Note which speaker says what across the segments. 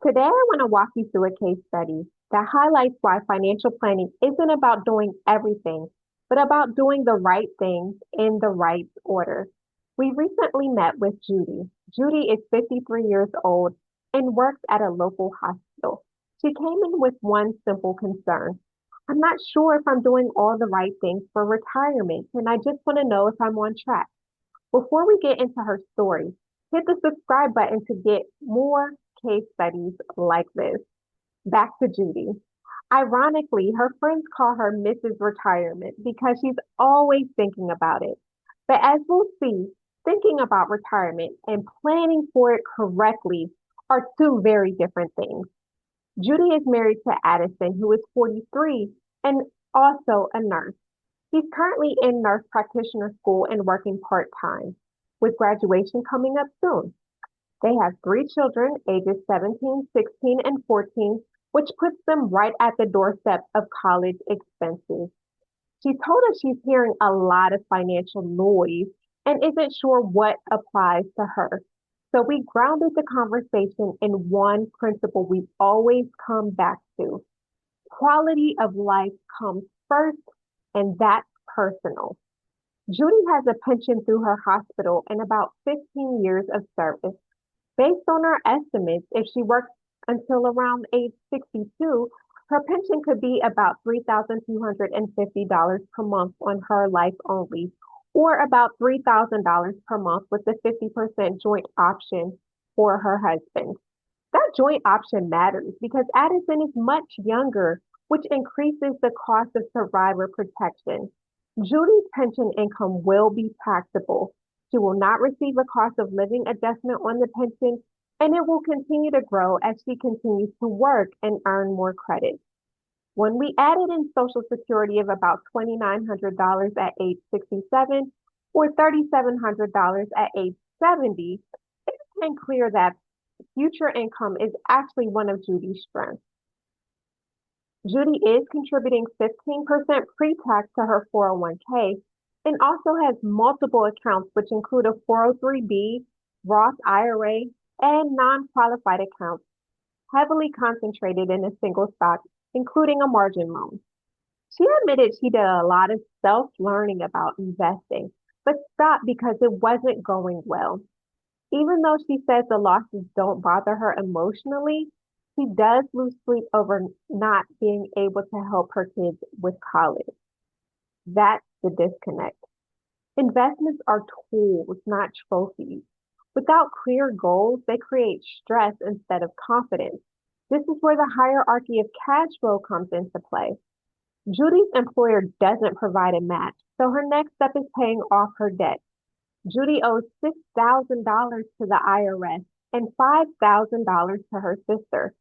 Speaker 1: Today, I want to walk you through a case study that highlights why financial planning isn't about doing everything, but about doing the right things in the right order. We recently met with Judy. Judy is 53 years old and works at a local hospital. She came in with one simple concern. I'm not sure if I'm doing all the right things for retirement, and I just want to know if I'm on track. Before we get into her story, hit the subscribe button to get more case studies like this. Back to Judy. Ironically, her friends call her Mrs. Retirement because she's always thinking about it. But as we'll see, thinking about retirement and planning for it correctly are two very different things. Judy is married to Addison, who is 43 and also a nurse. He's currently in nurse practitioner school and working part-time, with graduation coming up soon. They have three children, ages 17, 16, and 14, which puts them right at the doorstep of college expenses. She told us she's hearing a lot of financial noise and isn't sure what applies to her. So we grounded the conversation in one principle we always come back to. Quality of life comes first, and that's personal. Judy has a pension through her hospital and about 15 years of service. Based on our estimates, if she works until around age 62, her pension could be about $3,250 per month on her life only, or about $3,000 per month with the 50% joint option for her husband. That joint option matters because Addison is much younger, which increases the cost of survivor protection. Judy's pension income will be taxable. She will not receive a cost of living adjustment on the pension, and it will continue to grow as she continues to work and earn more credit. When we added in Social Security of about $2,900 at age 67 or $3,700 at age 70, it became clear that future income is actually one of Judy's strengths. Judy is contributing 15% pre-tax to her 401k and also has multiple accounts, which include a 403b, Roth IRA, and non-qualified accounts, heavily concentrated in a single stock, including a margin loan. She admitted she did a lot of self-learning about investing, but stopped because it wasn't going well. Even though she says the losses don't bother her emotionally, she does lose sleep over not being able to help her kids with college. That's the disconnect. Investments are tools, not trophies. Without clear goals, they create stress instead of confidence. This is where the hierarchy of cash flow comes into play. Judy's employer doesn't provide a match, so her next step is paying off her debt. Judy owes $6,000 to the IRS and $5,000 to her sister.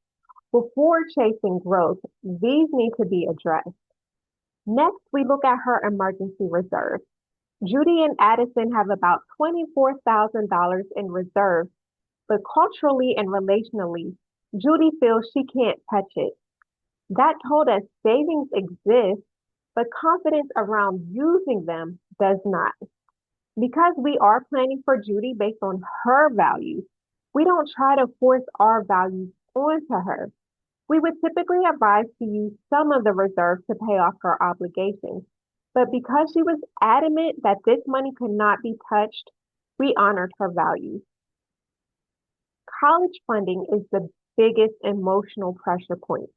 Speaker 1: Before chasing growth, these need to be addressed. Next, we look at her emergency reserve. Judy and Addison have about $24,000 in reserve, but culturally and relationally, Judy feels she can't touch it. That told us savings exist, but confidence around using them does not. Because we are planning for Judy based on her values, we don't try to force our values onto her. We would typically advise to use some of the reserve to pay off her obligations. But because she was adamant that this money could not be touched, we honored her values. College funding is the biggest emotional pressure point.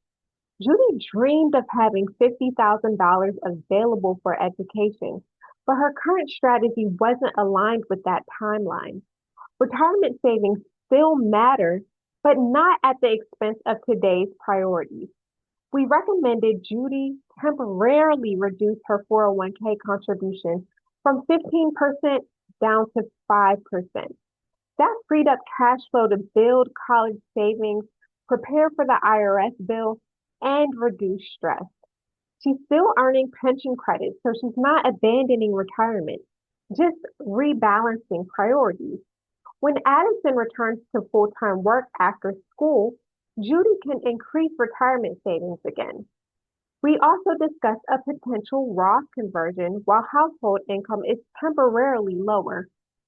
Speaker 1: Judy dreamed of having $50,000 available for education, but her current strategy wasn't aligned with that timeline. Retirement savings still matter, but not at the expense of today's priorities. We recommended Judy temporarily reduce her 401k contribution from 15% down to 5%. That freed up cash flow to build college savings, prepare for the IRS bill, and reduce stress. She's still earning pension credits, so she's not abandoning retirement, just rebalancing priorities. When Addison returns to full-time work after school, Judy can increase retirement savings again. We also discussed a potential Roth conversion while household income is temporarily lower,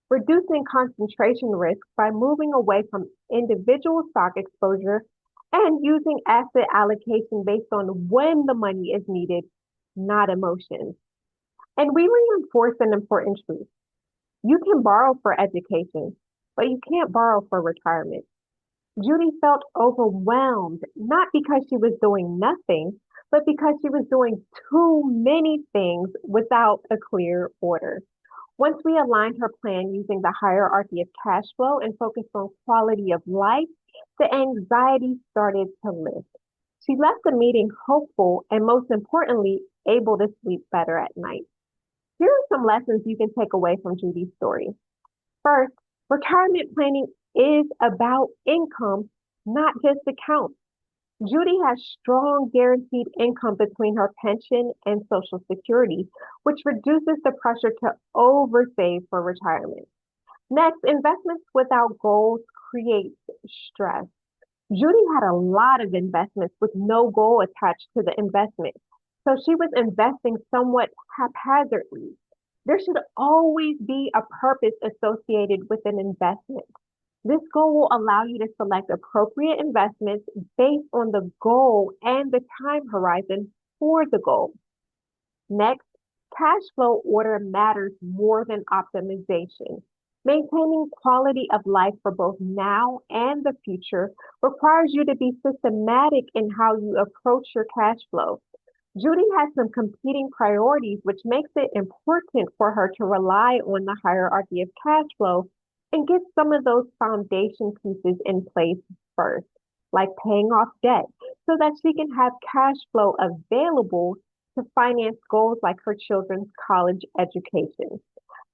Speaker 1: reducing concentration risk by moving away from individual stock exposure and using asset allocation based on when the money is needed, not emotions. And we reinforce an important truth. You can borrow for education, but you can't borrow for retirement. Judy felt overwhelmed, not because she was doing nothing, but because she was doing too many things without a clear order. Once we aligned her plan using the hierarchy of cash flow and focused on quality of life, the anxiety started to lift. She left the meeting hopeful and, most importantly, able to sleep better at night. Here are some lessons you can take away from Judy's story. First, retirement planning is about income, not just accounts. Judy has strong guaranteed income between her pension and Social Security, which reduces the pressure to oversave for retirement. Next, investments without goals creates stress. Judy had a lot of investments with no goal attached to the investment. So she was investing somewhat haphazardly. There should always be a purpose associated with an investment. This goal will allow you to select appropriate investments based on the goal and the time horizon for the goal. Next, cash flow order matters more than optimization. Maintaining quality of life for both now and the future requires you to be systematic in how you approach your cash flow. Judy has some competing priorities, which makes it important for her to rely on the hierarchy of cash flow and get some of those foundation pieces in place first, like paying off debt, so that she can have cash flow available to finance goals like her children's college education.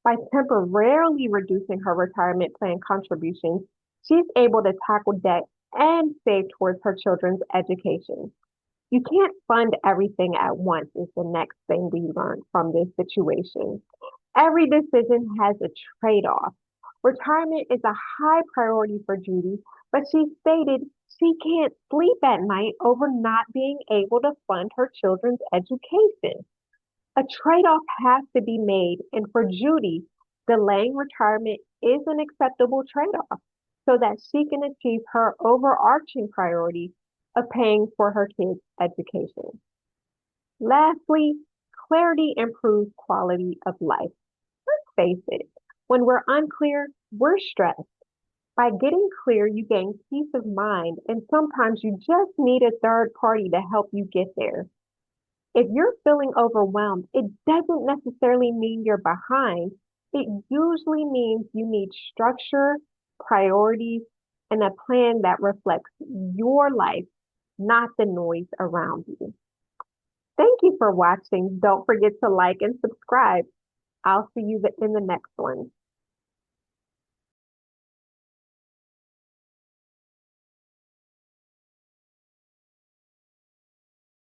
Speaker 1: By temporarily reducing her retirement plan contributions, she's able to tackle debt and save towards her children's education. You can't fund everything at once, is the next thing we learned from this situation. Every decision has a trade off. Retirement is a high priority for Judy, but she stated she can't sleep at night over not being able to fund her children's education. A trade off has to be made, and for Judy, delaying retirement is an acceptable trade off so that she can achieve her overarching priority of paying for her kids' education. Lastly, clarity improves quality of life. Let's face it, when we're unclear, we're stressed. By getting clear, you gain peace of mind, and sometimes you just need a third party to help you get there. If you're feeling overwhelmed, it doesn't necessarily mean you're behind. It usually means you need structure, priorities, and a plan that reflects your life, not the noise around you. Thank you for watching. Don't forget to like and subscribe. I'll see you in the next one.